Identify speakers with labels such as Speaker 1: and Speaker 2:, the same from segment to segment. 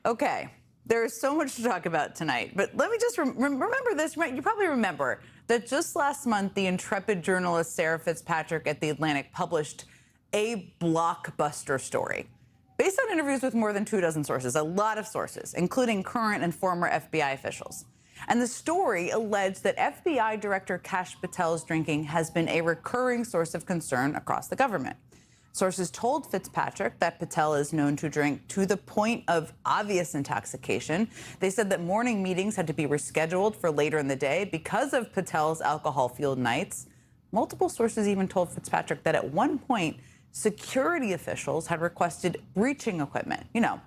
Speaker 1: Okay, there's so much to talk about tonight, but let me just remember this. You probably remember that just last month, the intrepid journalist Sarah Fitzpatrick at The Atlantic published a blockbuster story based on interviews with more than 24 sources, a lot of sources, including current and former FBI officials. And the story alleged that FBI Director Kash Patel's drinking has been a recurring source of concern across the government. Sources told Fitzpatrick that Patel is known to drink to the point of obvious intoxication. They said that morning meetings had to be rescheduled for later in the day because of Patel's alcohol-fueled nights. Multiple sources even told Fitzpatrick that at one point, security officials had requested breaching equipment. You know,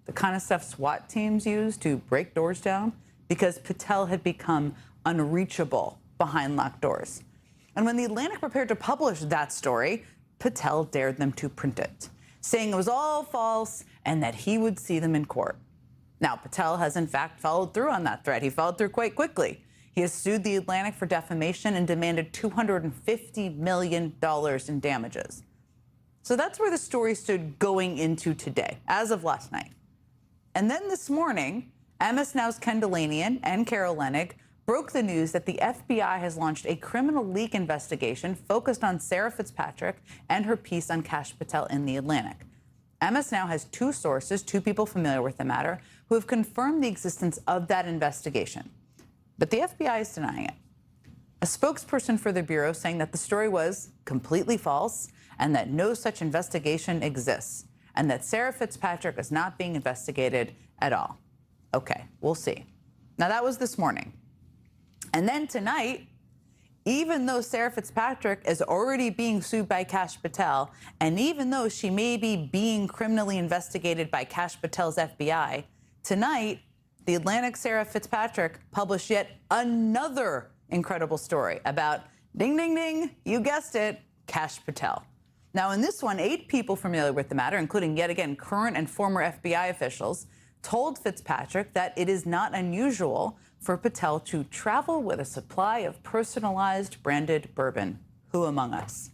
Speaker 1: the kind of stuff SWAT teams use to break doors down, because Patel had become unreachable behind locked doors. And when The Atlantic prepared to publish that story, Patel dared them to print it, saying it was all false and that he would see them in court. Now, Patel has in fact followed through on that threat. He followed through quite quickly. He has sued The Atlantic for defamation and demanded $250 million in damages. So that's where the story stood going into today, as of last night. And then this morning, MSNOW's Ken Delanian and Carol Leonnig broke the news that the FBI has launched a criminal leak investigation focused on Sarah Fitzpatrick and her piece on Kash Patel in The Atlantic. MSNOW has two sources, two people familiar with the matter, who have confirmed the existence of that investigation. But the FBI is denying it. A spokesperson for the Bureau saying that the story was completely false and that no such investigation exists, and that Sarah Fitzpatrick is not being investigated at all. Okay, we'll see. Now, that was this morning. And then tonight, even though Sarah Fitzpatrick is already being sued by Kash Patel, and even though she may be being criminally investigated by Kash Patel's FBI, tonight, The Atlantic Sarah Fitzpatrick published yet another incredible story about, ding, ding, ding, you guessed it, Kash Patel. Now, in this one, 8 people familiar with the matter, including yet again current and former FBI officials, told Fitzpatrick that it is not unusual for Patel to travel with a supply of personalized branded bourbon. Who among us?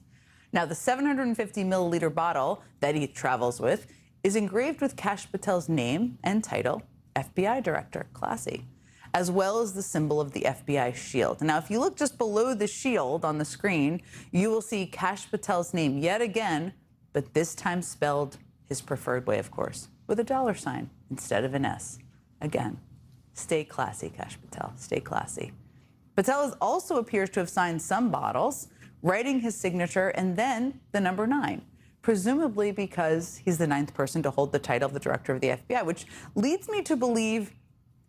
Speaker 1: Now, the 750 milliliter bottle that he travels with is engraved with Kash Patel's name and title, FBI Director, classy, as well as the symbol of the FBI shield. Now, if you look just below the shield on the screen, you will see Kash Patel's name yet again, but this time spelled his preferred way, of course, with a $sign instead of an S. Again, stay classy, Kash Patel, stay classy. Patel also appears to have signed some bottles, writing his signature and then the number 9, presumably because he's the 9th person to hold the title of the director of the FBI, which leads me to believe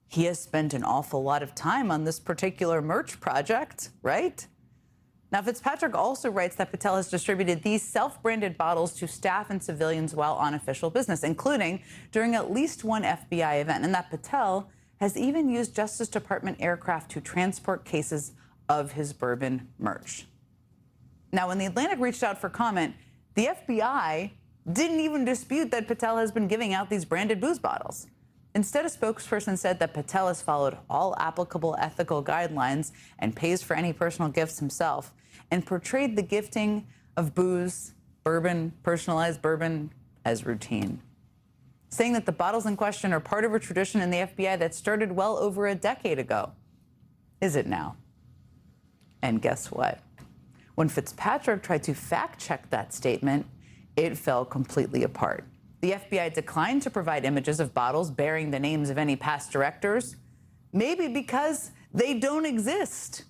Speaker 1: he has spent an awful lot of time on this particular merch project, right? Now, Fitzpatrick also writes that Patel has distributed these self-branded bottles to staff and civilians while on official business, including during at least one FBI event, and that Patel has even used Justice Department aircraft to transport cases of his bourbon merch. Now, when The Atlantic reached out for comment, the FBI didn't even dispute that Patel has been giving out these branded booze bottles. Instead, a spokesperson said that Patel has followed all applicable ethical guidelines and pays for any personal gifts himself, and portrayed the gifting of booze, bourbon, personalized bourbon, as routine, saying that the bottles in question are part of a tradition in the FBI that started well over a decade ago. Is it now? And guess what? When Fitzpatrick tried to fact-check that statement, it fell completely apart. The FBI declined to provide images of bottles bearing the names of any past directors, maybe because they don't exist.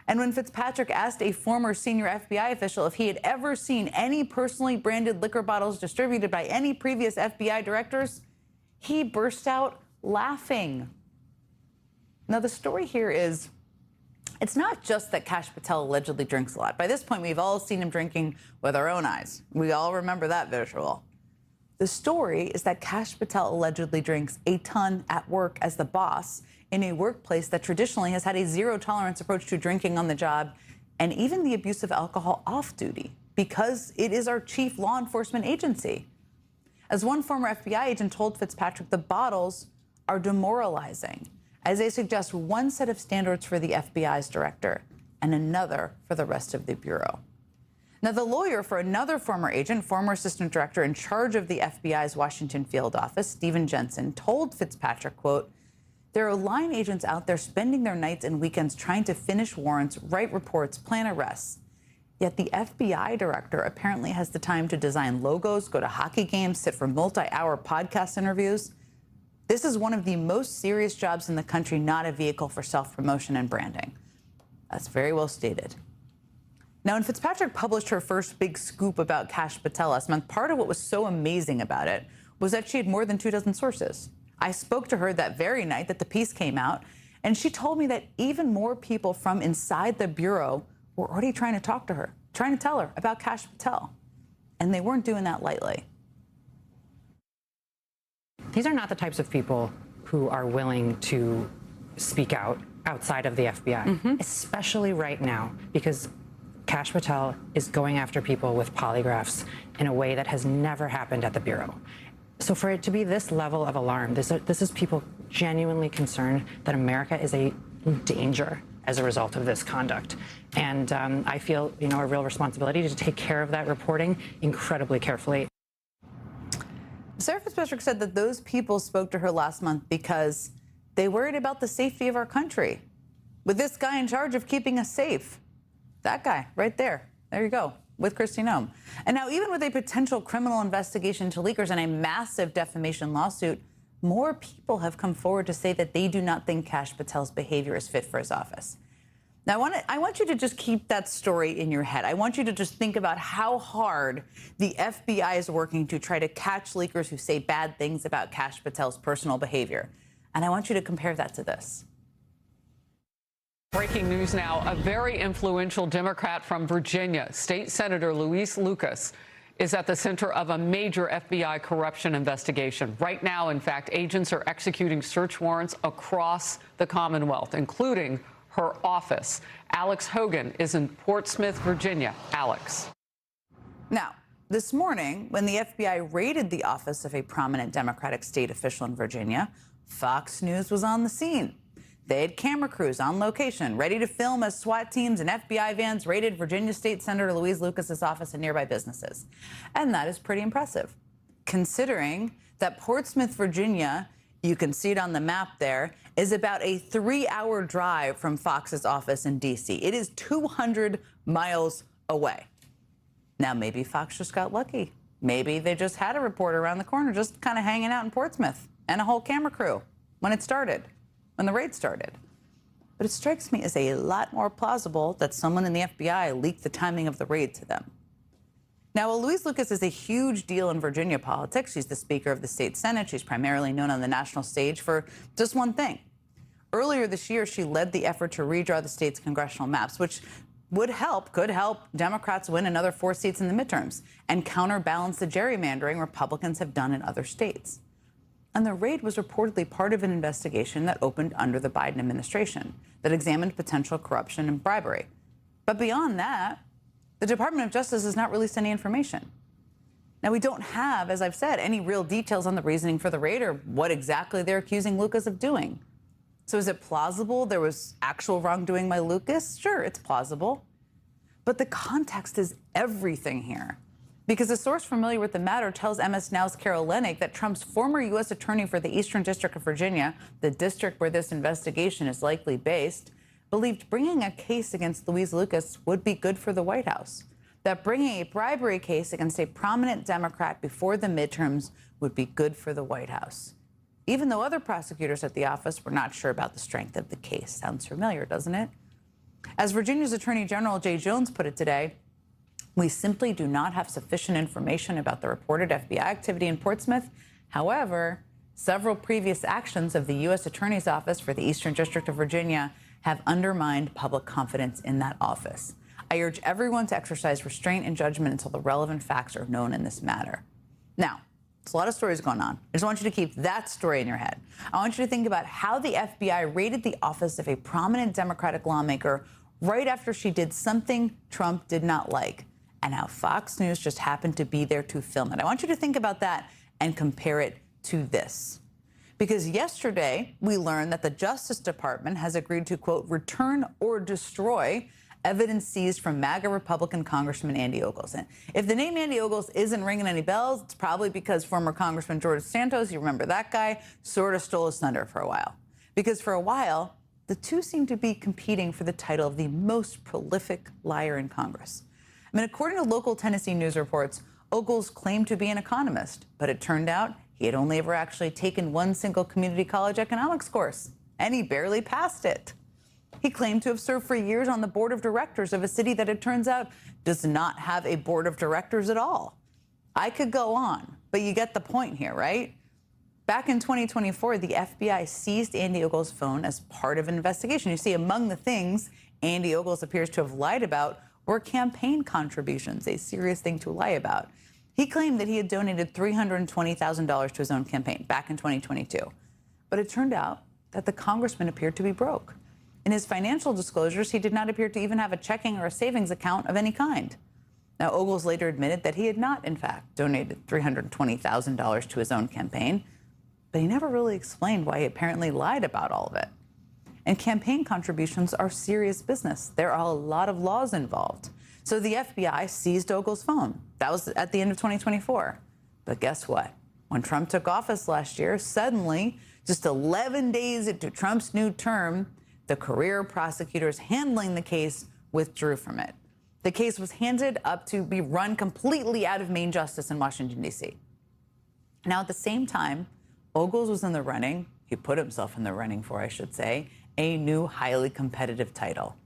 Speaker 1: And when Fitzpatrick asked a former senior FBI official if he had ever seen any personally branded liquor bottles distributed by any previous FBI directors, he burst out laughing. Now, the story here is, it's not just that Kash Patel allegedly drinks a lot. By this point, we've all seen him drinking with our own eyes. We all remember that visual. The story is that Kash Patel allegedly drinks a ton at work as the boss in a workplace that traditionally has had a zero-tolerance approach to drinking on the job and even the abuse of alcohol off duty, because it is our chief law enforcement agency. As one former FBI agent told Fitzpatrick, the bottles are demoralizing, as they suggest one set of standards for the FBI's director and another for the rest of the Bureau. Now, the lawyer for another former agent, former assistant director in charge of the FBI's Washington field office, Stephen Jensen, told Fitzpatrick, quote, "There are line agents out there spending their nights and weekends trying to finish warrants, write reports, plan arrests. Yet the FBI director apparently has the time to design logos, go to hockey games, sit for multi-hour podcast interviews. This is one of the most serious jobs in the country, not a vehicle for self-promotion and branding." That's very well stated. Now, when Fitzpatrick published her first big scoop about Kash Patel last month, part of what was so amazing about it was that she had more than 24 sources. I spoke to her that very night that the piece came out, and she told me that even more people from inside the Bureau were already trying to talk to her, trying to tell her about Kash Patel. And they weren't doing that lightly.
Speaker 2: These are not the types of people who are willing to speak out outside of the FBI, especially right now, because Kash Patel is going after people with polygraphs in a way that has never happened at the Bureau. So for it to be this level of alarm, this is people genuinely concerned that America is a danger as a result of this conduct. And I feel, a real responsibility to take care of that reporting incredibly carefully.
Speaker 1: Sarah Fitzpatrick said that those people spoke to her last month because they worried about the safety of our country, with this guy in charge of keeping us safe. That guy right there. There you go, with Kristi Noem. And now, even with a potential criminal investigation into leakers and a massive defamation lawsuit, more people have come forward to say that they do not think Kash Patel's behavior is fit for his office. Now, I want you to just keep that story in your head. I want you to just think about how hard the FBI is working to try to catch leakers who say bad things about Kash Patel's personal behavior. And I want you to compare that to this.
Speaker 3: Breaking news now. A very influential Democrat from Virginia, State Senator Luis Lucas, is at the center of a major FBI corruption investigation. Right now, in fact, agents are executing search warrants across the Commonwealth, including her office. Alex Hogan is in Portsmouth, Virginia. Alex.
Speaker 1: Now, this morning, when the FBI raided the office of a prominent Democratic state official in Virginia, Fox News was on the scene. They had camera crews on location, ready to film as SWAT teams and FBI vans raided Virginia State Senator Luis Lucas's office and nearby businesses. And that is pretty impressive, considering that Portsmouth, Virginia, you can see it on the map there, is about a 3-hour drive from Fox's office in D.C. It is 200 miles away. Now, maybe Fox just got lucky. Maybe they just had a reporter around the corner just kind of hanging out in Portsmouth and a whole camera crew when it started. When the raid started. But it strikes me as a lot more plausible that someone in the FBI leaked the timing of the raid to them. Now, while Luis Lucas is a huge deal in Virginia politics, she's the Speaker of the state Senate. She's primarily known on the national stage for just one thing. Earlier this year, she led the effort to redraw the state's congressional maps, which could help Democrats win another 4 seats in the midterms and counterbalance the gerrymandering Republicans have done in other states. And the raid was reportedly part of an investigation that opened under the Biden administration that examined potential corruption and bribery. But beyond that, the Department of Justice has not released any information. Now, we don't have, as I've said, any real details on the reasoning for the raid or what exactly they're accusing Lucas of doing. So is it plausible there was actual wrongdoing by Lucas? Sure, it's plausible. But the context is everything here. Because a source familiar with the matter tells MSNOW's Carol Lennig that Trump's former U.S. attorney for the Eastern District of Virginia, the district where this investigation is likely based, believed bringing a case against Luis Lucas would be good for the White House. That bringing a bribery case against a prominent Democrat before the midterms would be good for the White House. Even though other prosecutors at the office were not sure about the strength of the case. Sounds familiar, doesn't it? As Virginia's Attorney General Jay Jones put it today, we simply do not have sufficient information about the reported FBI activity in Portsmouth. However, several previous actions of the U.S. Attorney's Office for the Eastern District of Virginia have undermined public confidence in that office. I urge everyone to exercise restraint and judgment until the relevant facts are known in this matter. Now, there's a lot of stories going on. I just want you to keep that story in your head. I want you to think about how the FBI raided the office of a prominent Democratic lawmaker right after she did something Trump did not like, and how Fox News just happened to be there to film it. I want you to think about that and compare it to this. Because yesterday, we learned that the Justice Department has agreed to, quote, return or destroy evidence seized from MAGA Republican Congressman Andy Ogles. And if the name Andy Ogles isn't ringing any bells, it's probably because former Congressman George Santos, you remember that guy, sort of stole his thunder for a while. Because for a while, the two seemed to be competing for the title of the most prolific liar in Congress. I mean, according to local Tennessee news reports, Ogles claimed to be an economist, but it turned out he had only ever actually taken one single community college economics course, and he barely passed it. He claimed to have served for years on the board of directors of a city that, it turns out, does not have a board of directors at all. I could go on, but you get the point here, right? Back in 2024, the FBI seized Andy Ogles' phone as part of an investigation. You see, among the things Andy Ogles appears to have lied about were campaign contributions, a serious thing to lie about. He claimed that he had donated $320,000 to his own campaign back in 2022. But it turned out that the congressman appeared to be broke. In his financial disclosures, he did not appear to even have a checking or a savings account of any kind. Now, Ogles later admitted that he had not, in fact, donated $320,000 to his own campaign, but he never really explained why he apparently lied about all of it. And campaign contributions are serious business. There are a lot of laws involved. So the FBI seized Ogles' phone. That was at the end of 2024. But guess what? When Trump took office last year, suddenly, just 11 days into Trump's new term, the career prosecutors handling the case withdrew from it. The case was handed up to be run completely out of Main Justice in Washington, D.C. Now, at the same time, Ogles was in the running, he put himself in the running for, I should say, a new highly competitive title,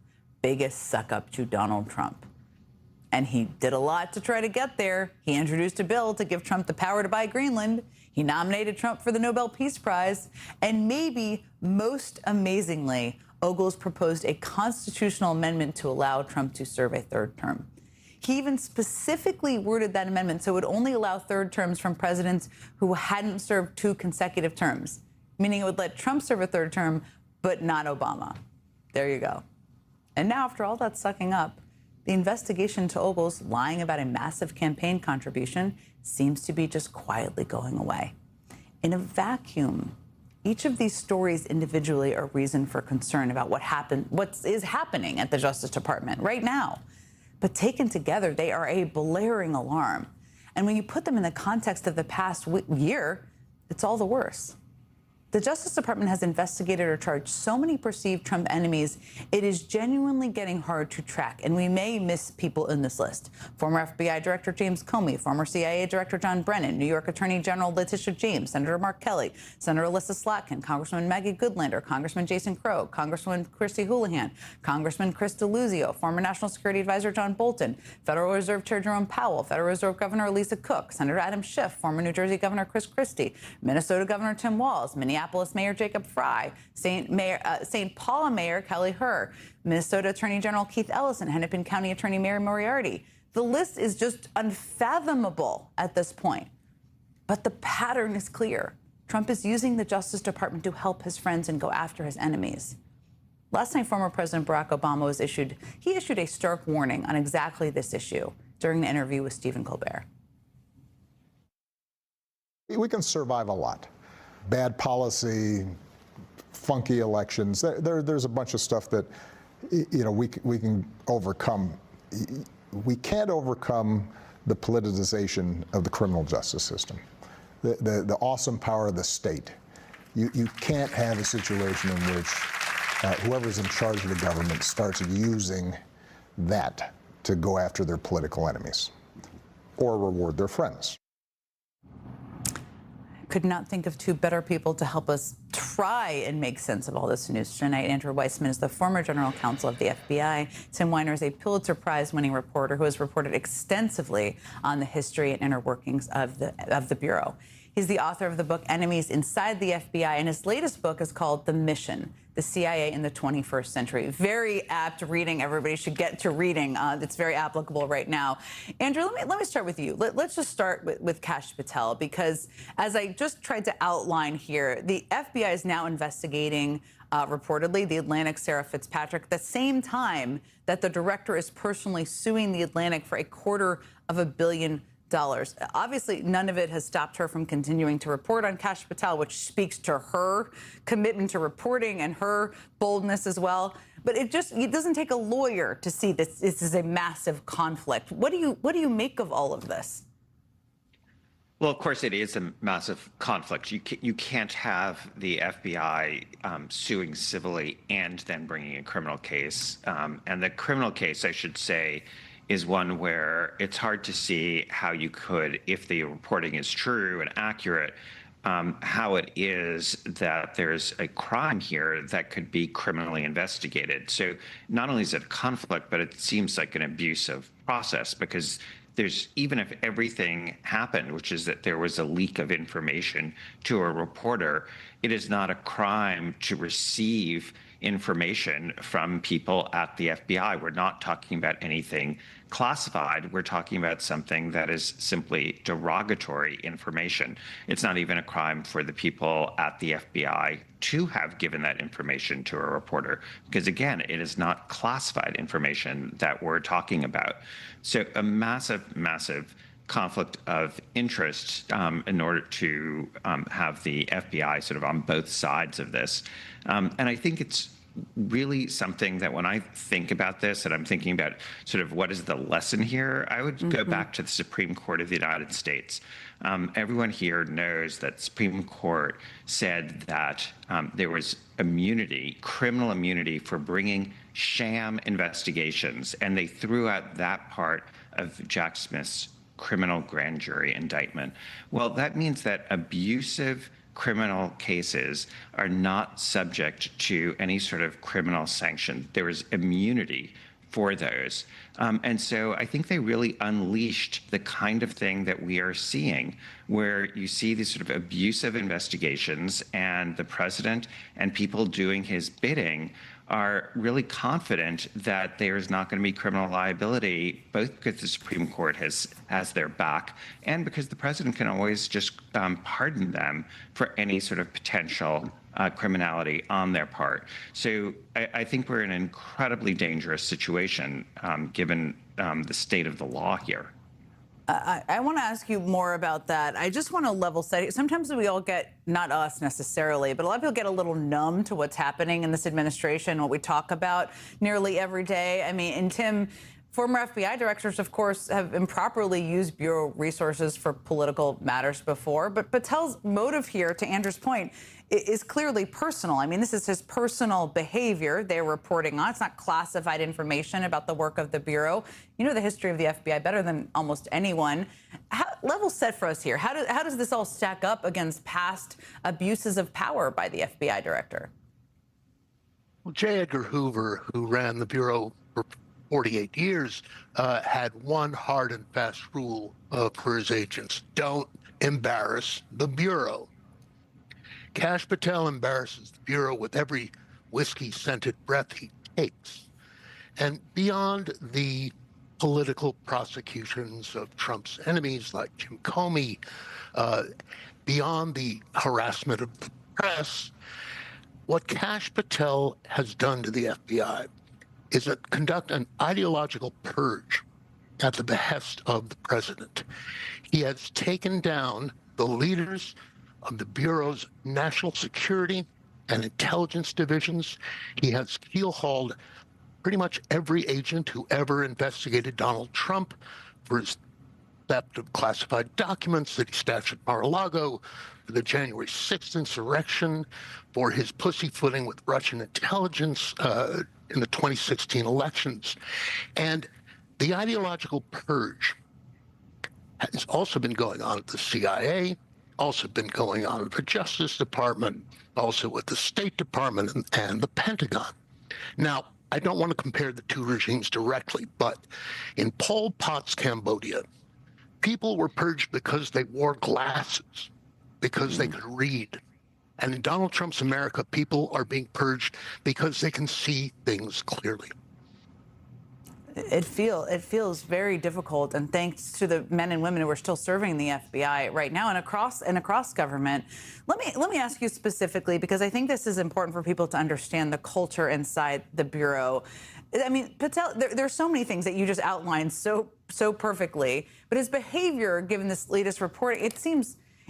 Speaker 1: biggest suck-up to Donald Trump. And he did a lot to try to get there. He introduced a bill to give Trump the power to buy Greenland. He nominated Trump for the Nobel Peace Prize. And maybe most amazingly, Ogles proposed a constitutional amendment to allow Trump to serve a third term. He even specifically worded that amendment so it would only allow third terms from presidents who hadn't served 2 consecutive terms, meaning it would let Trump serve a third term, but not Obama. There you go. And now, after all that sucking up, the investigation into Ogles lying about a massive campaign contribution seems to be just quietly going away. In a vacuum, each of these stories individually are reason for concern about what is happening at the Justice Department right now. But taken together, they are a blaring alarm. And when you put them in the context of the past year, it's all the worse. The Justice Department has investigated or charged so many perceived Trump enemies, it is genuinely getting hard to track, and we may miss people in this list. Former FBI Director James Comey, former CIA Director John Brennan, New York Attorney General Letitia James, Senator Mark Kelly, Senator Alyssa Slotkin, Congresswoman Maggie Goodlander, Congressman Jason Crow, Congresswoman Christy Houlihan, Congressman Chris DeLuzio, former National Security Advisor John Bolton, Federal Reserve Chair Jerome Powell, Federal Reserve Governor Lisa Cook, Senator Adam Schiff, former New Jersey Governor Chris Christie, Minnesota Governor Tim Walz, Minneapolis Mayor Jacob Fry, St. Paul Mayor Kelly Herr, Minnesota Attorney General Keith Ellison, Hennepin County Attorney Mary Moriarty. The list is just unfathomable at this point. But the pattern is clear. Trump is using the Justice Department to help his friends and go after his enemies. Last night, former President Barack Obama issued a stark warning on exactly this issue during an interview with Stephen Colbert.
Speaker 4: We can survive a lot. Bad policy, funky elections. There's a bunch of stuff that, we can overcome. We can't overcome the politicization of the criminal justice system, the awesome power of the state. You can't have a situation in which whoever's in charge of the government starts using that to go after their political enemies or reward their friends.
Speaker 1: Could not think of 2 better people to help us try and make sense of all this news tonight. Andrew Weissman is the former general counsel of the FBI. Tim Weiner is a Pulitzer Prize-winning reporter who has reported extensively on the history and inner workings of the Bureau. He's the author of the book Enemies Inside the FBI, and his latest book is called The Mission: The CIA in the 21st Century. Very apt reading. Everybody should get to reading. It's very applicable right now. Andrew, let me start with you. Let's just start with Kash Patel, because as I just tried to outline here, the FBI is now investigating, reportedly, the Atlantic Sarah Fitzpatrick at the same time that the director is personally suing the Atlantic for $250 million. Obviously, none of it has stopped her from continuing to report on Kash Patel, which speaks to her commitment to reporting and her boldness as well. But it doesn't take a lawyer to see this. This is a massive conflict. What do you make of all of this?
Speaker 5: Well, of course, it is a massive conflict. You can't have the FBI suing civilly and then bringing a criminal case. And the criminal case, I should say, is one where it's hard to see how you could, if the reporting is true and accurate, how it is that there's a crime here that could be criminally investigated. So not only is it a conflict, but it seems like an abuse of process, because even if everything happened, which is that there was a leak of information to a reporter, it is not a crime to receive information from people at the FBI. We're not talking about anything classified. We're talking about something that is simply derogatory information. It's not even a crime for the people at the FBI to have given that information to a reporter, because again, it is not classified information that we're talking about. So a massive, massive conflict of interest in order to have the FBI sort of on both sides of this. And I think it's really something that when I think about this and I'm thinking about sort of what is the lesson here, I would go back to the Supreme Court of the United States. Everyone here knows that Supreme Court said that there was immunity, criminal immunity for bringing sham investigations, and they threw out that part of Jack Smith's criminal grand jury indictment. Well, that means that abusive criminal cases are not subject to any sort of criminal sanction. There is immunity for those. And so I think they really unleashed the kind of thing that we are seeing, where you see these sort of abusive investigations and the president and people doing his bidding are really confident that there's not going to be criminal liability, both because the Supreme Court has their back and because the president can always just pardon them for any sort of potential criminality on their part. So I think we're in an incredibly dangerous situation given the state of the law here.
Speaker 1: I want to ask you more about that. I just want to level set. Sometimes we all get, not us necessarily, but a lot of people get a little numb to what's happening in this administration, what we talk about nearly every day. I mean, and Tim, former FBI directors, of course, have improperly used Bureau resources for political matters before. But Patel's motive here, to Andrew's point, is clearly personal. I mean, this is his personal behavior they're reporting on. It's not classified information about the work of the Bureau. You know the history of the FBI better than almost anyone. Level set for us here. How does this all stack up against past abuses of power by the FBI director?
Speaker 6: Well, J. Edgar Hoover, who ran the Bureau for 48 years, had one hard and fast rule for his agents: don't embarrass the Bureau. Kash Patel embarrasses the Bureau with every whiskey-scented breath he takes. And beyond the political prosecutions of Trump's enemies like Jim Comey, beyond the harassment of the press, what Kash Patel has done to the FBI is conduct an ideological purge at the behest of the president. He has taken down the leaders of the Bureau's national security and intelligence divisions. He has keelhauled pretty much every agent who ever investigated Donald Trump for his theft of classified documents that he stashed at Mar-a-Lago, for the January 6th insurrection, for his pussyfooting with Russian intelligence in the 2016 elections. And the ideological purge has also been going on at the CIA, also been going on at the Justice Department, also with the State Department and the Pentagon. Now, I don't want to compare the two regimes directly, but in Pol Pot's Cambodia, people were purged because they wore glasses, because they could read. And in Donald Trump's America, people are being purged because they can see things clearly.
Speaker 1: It feels very difficult, and thanks to the men and women who are still serving the FBI right now and across government. Let me ask you specifically, because I think this is important for people to understand the culture inside the Bureau. I mean, Patel, there's so many things that you just outlined so perfectly, but his behavior, given this latest reporting,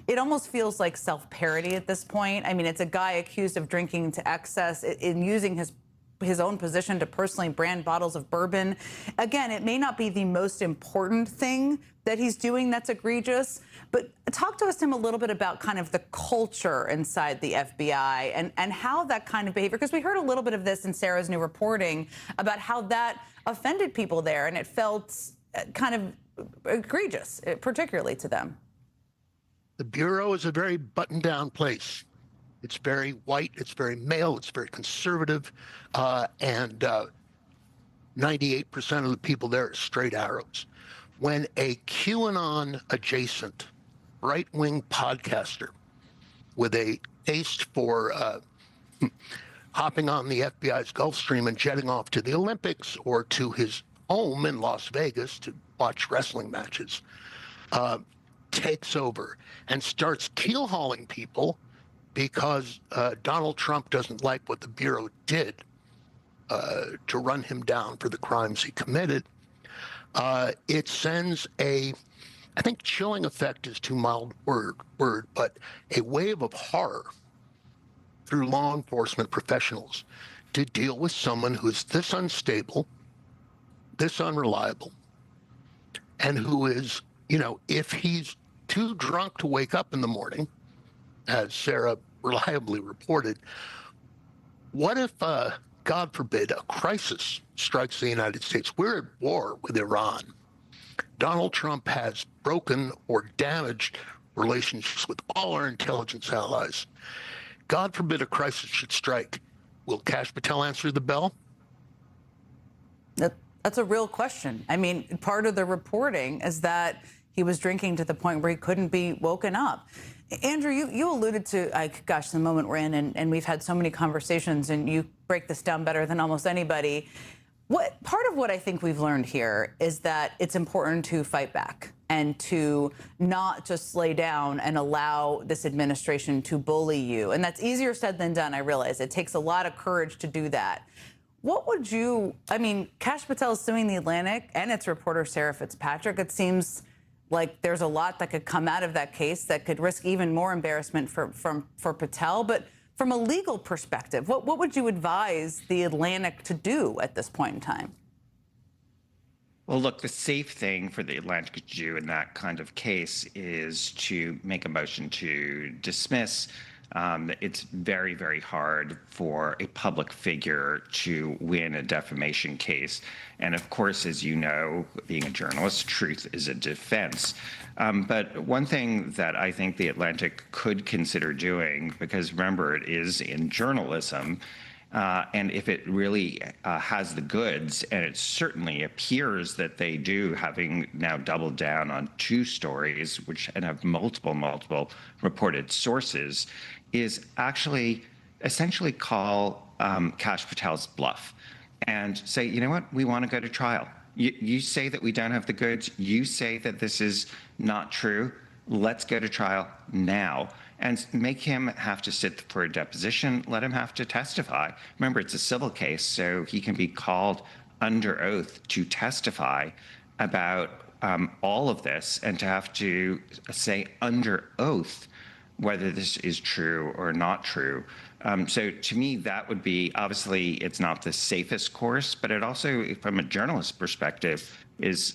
Speaker 1: it almost feels like self-parody at this point. I mean, it's a guy accused of drinking to excess and using his his own position to personally brand bottles of bourbon. Again, it may not be the most important thing that he's doing that's egregious, but talk to us, Tim, a little bit about kind of the culture inside the FBI and how that kind of behavior, because we heard a little bit of this in Sarah's new reporting about how that offended people there, and it felt kind of egregious, particularly to them.
Speaker 6: The Bureau is a very buttoned-down place. It's very white, it's very male, it's very conservative, and 98% of the people there are straight arrows. When a QAnon-adjacent right-wing podcaster with a taste for hopping on the FBI's Gulfstream and jetting off to the Olympics or to his home in Las Vegas to watch wrestling matches takes over and starts keel-hauling people because Donald Trump doesn't like what the Bureau did to run him down for the crimes he committed, it sends I think chilling effect is too mild word, but a wave of horror through law enforcement professionals to deal with someone who's this unstable, this unreliable, and who is, if he's too drunk to wake up in the morning, as Sarah reliably reported, what if, God forbid, a crisis strikes the United States? We're at war with Iran. Donald Trump has broken or damaged relationships with all our intelligence allies. God forbid a crisis should strike. Will Kash Patel answer the bell?
Speaker 1: That's a real question. I mean, part of the reporting is that he was drinking to the point where he couldn't be woken up. Andrew, you alluded to, the moment we're in, and we've had so many conversations, and you break this down better than almost anybody. Part of what I think we've learned here is that it's important to fight back and to not just lay down and allow this administration to bully you. And that's easier said than done, I realize. It takes a lot of courage to do that. Kash Patel is suing The Atlantic and its reporter Sarah Fitzpatrick. It seems like there's a lot that could come out of that case that could risk even more embarrassment for Patel. But from a legal perspective, what would you advise The Atlantic to do at this point in time?
Speaker 5: Well, look, the safe thing for The Atlantic to do in that kind of case is to make a motion to dismiss. It's very, very hard for a public figure to win a defamation case. And of course, as you know, being a journalist, truth is a defense. But one thing that I think The Atlantic could consider doing, because remember, it is in journalism, and if it really has the goods, and it certainly appears that they do, having now doubled down on 2 stories, and have multiple reported sources, is actually essentially call Kash Patel's bluff and say, you know what, we want to go to trial. You say that we don't have the goods. You say that this is not true. Let's go to trial now and make him have to sit for a deposition. Let him have to testify. Remember, it's a civil case, so he can be called under oath to testify about all of this and to have to say under oath whether this is true or not true. So to me, that would be, obviously, it's not the safest course, but it also, from a journalist perspective, is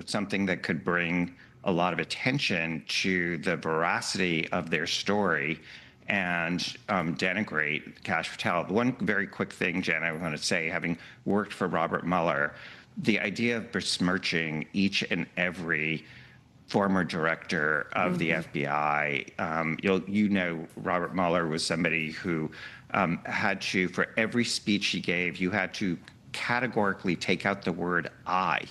Speaker 5: something that could bring a lot of attention to the veracity of their story and denigrate Kash Patel. One very quick thing, Jen, I want to say, having worked for Robert Mueller, the idea of besmirching each and every former director of the FBI. Robert Mueller was somebody who had to, for every speech he gave, you had to categorically take out the word I.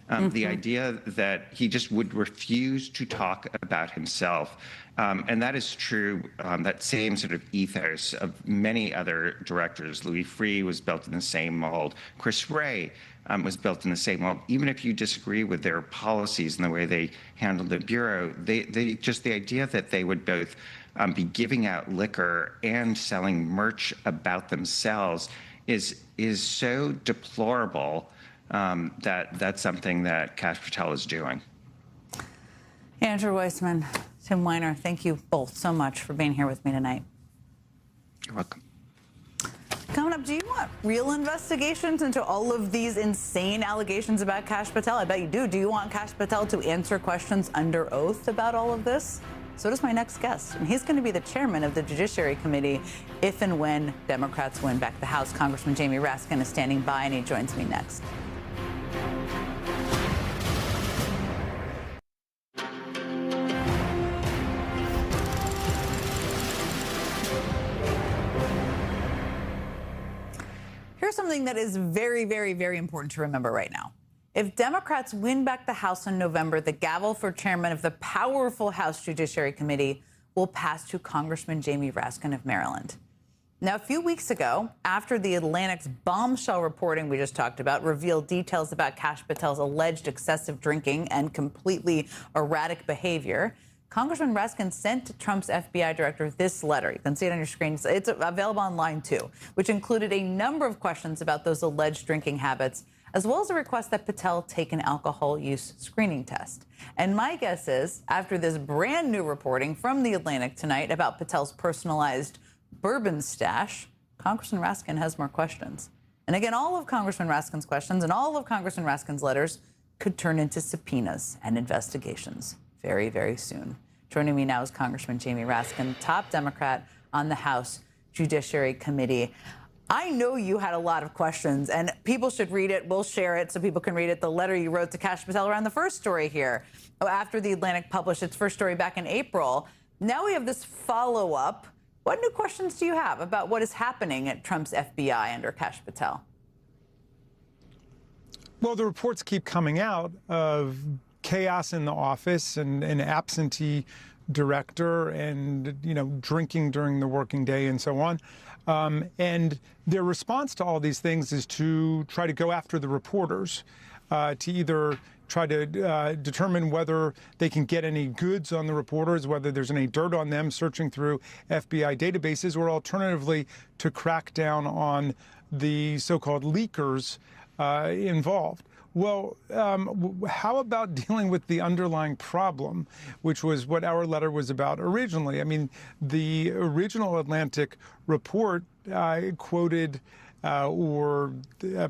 Speaker 5: The idea that he just would refuse to talk about himself. And that is true, that same sort of ethos of many other directors. Louis Freeh was built in the same mold. Chris Wray was built in the same mold. Even if you disagree with their policies and the way they handled the Bureau, they just the idea that they would both be giving out liquor and selling merch about themselves is so deplorable that that's something that Kash Patel is doing.
Speaker 1: Andrew Weissman, Tim Weiner, thank you both so much for being here with me tonight.
Speaker 5: You're welcome.
Speaker 1: Coming up. up, do you want real investigations into all of these insane allegations about Kash Patel? I bet you do. Do you want Kash Patel to answer questions under oath about all of this? So does my next guest. And he's going to be the chairman of the Judiciary Committee if and when Democrats win back the House. Congressman Jamie Raskin is standing by, and he joins me next. Here's something that is very, very, very important to remember right now. If Democrats win back the House in November, the gavel for chairman of the powerful House Judiciary Committee will pass to Congressman Jamie Raskin of Maryland. Now, a few weeks ago, after the Atlantic's bombshell reporting we just talked about revealed details about Kash Patel's alleged excessive drinking and completely erratic behavior, Congressman Raskin sent to Trump's FBI director this letter. You can see it on your screen. It's available online, too, which included a number of questions about those alleged drinking habits, as well as a request that Patel take an alcohol use screening test. And my guess is, after this brand new reporting from The Atlantic tonight about Patel's personalized bourbon stash, Congressman Raskin has more questions. And again, all of Congressman Raskin's questions and all of Congressman Raskin's letters could turn into subpoenas and investigations very, very soon. Joining me now is Congressman Jamie Raskin, top Democrat on the House Judiciary Committee. I know you had a lot of questions, and people should read it. We'll share it so people can read it. The letter you wrote to Kash Patel around the first story here, after The Atlantic published its first story back in April. Now we have this follow-up. What new questions do you have about what is happening at Trump's FBI under Kash Patel?
Speaker 7: Well, the reports keep coming out of chaos in the office and an absentee director and, drinking during the working day and so on. And their response to all these things is to try to go after the reporters, to either try to determine whether they can get any goods on the reporters, whether there's any dirt on them searching through FBI databases, or alternatively to crack down on the so-called leakers involved. Well, how about dealing with the underlying problem, which was what our letter was about originally? I mean, the original Atlantic report quoted or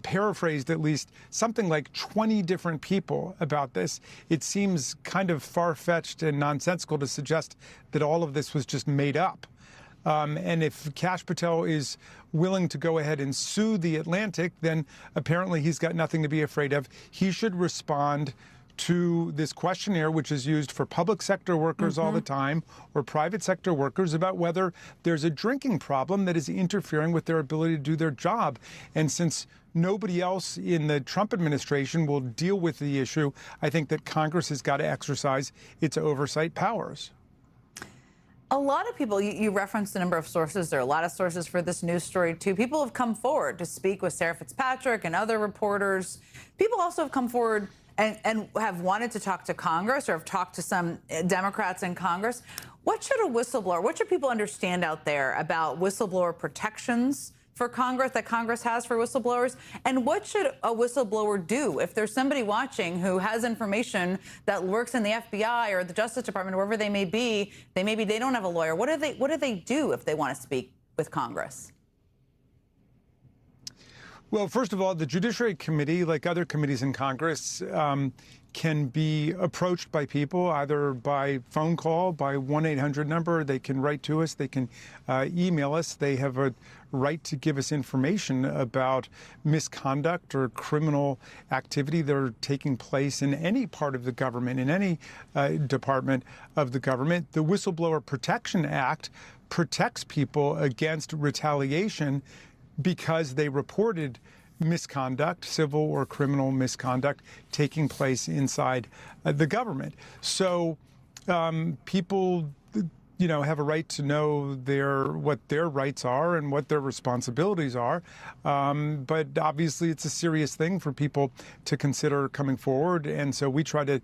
Speaker 7: paraphrased at least something like 20 different people about this. It seems kind of far-fetched and nonsensical to suggest that all of this was just made up. And if Kash Patel is willing to go ahead and sue The Atlantic, then apparently he's got nothing to be afraid of. He should respond to this questionnaire, which is used for public sector workers all the time, or private sector workers, about whether there's a drinking problem that is interfering with their ability to do their job. And since nobody else in the Trump administration will deal with the issue, I think that Congress has got to exercise its oversight powers.
Speaker 1: A lot of people, you referenced a number of sources. There are a lot of sources for this news story, too. People have come forward to speak with Sarah Fitzpatrick and other reporters. People also have come forward and have wanted to talk to Congress or have talked to some Democrats in Congress. What should a whistleblower, what should people understand out there about whistleblower protections for Congress, that Congress has for whistleblowers? And what should a whistleblower do if there's somebody watching who has information that works in the FBI or the Justice Department, wherever they may be, they don't have a lawyer. What do they do if they want to speak with Congress?
Speaker 7: Well, first of all, the Judiciary Committee, like other committees in Congress, can be approached by people either by phone call, by 1-800 number. They can write to us. They can email us. They have a right to give us information about misconduct or criminal activity that are taking place in any part of the government, in any department of the government. The Whistleblower Protection Act protects people against retaliation because they reported misconduct, civil or criminal misconduct, taking place inside the government. So people, have a right to know what their rights are and what their responsibilities are. But obviously, it's a serious thing for people to consider coming forward. And so we try to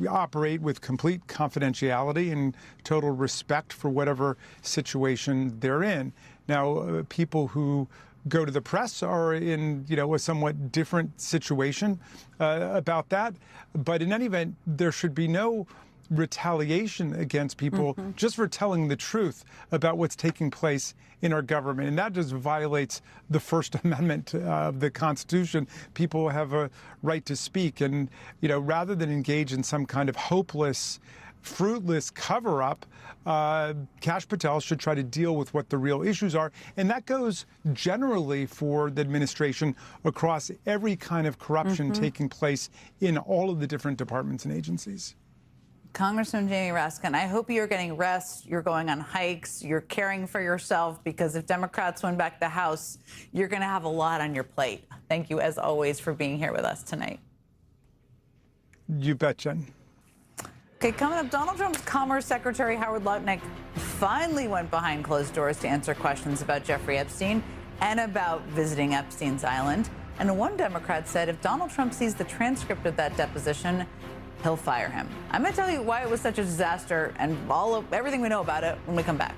Speaker 7: operate with complete confidentiality and total respect for whatever situation they're in. Now, people who go to the press are in, a somewhat different situation about that. But in any event, there should be no retaliation against people just for telling the truth about what's taking place in our government. And that just violates the First Amendment of the Constitution. People have a right to speak. And, rather than engage in some kind of hopeless, fruitless cover-up, Kash Patel should try to deal with what the real issues are. And that goes generally for the administration across every kind of corruption taking place in all of the different departments and agencies.
Speaker 1: Congressman Jamie Raskin, I hope you're getting rest, you're going on hikes, you're caring for yourself, because if Democrats win back the House, you're going to have a lot on your plate. Thank you, as always, for being here with us tonight.
Speaker 7: You bet, Jen.
Speaker 1: Okay, coming up, Donald Trump's Commerce Secretary Howard Lutnick finally went behind closed doors to answer questions about Jeffrey Epstein and about visiting Epstein's Island. And one Democrat said if Donald Trump sees the transcript of that deposition, he'll fire him. I'm going to tell you why it was such a disaster and everything we know about it when we come back.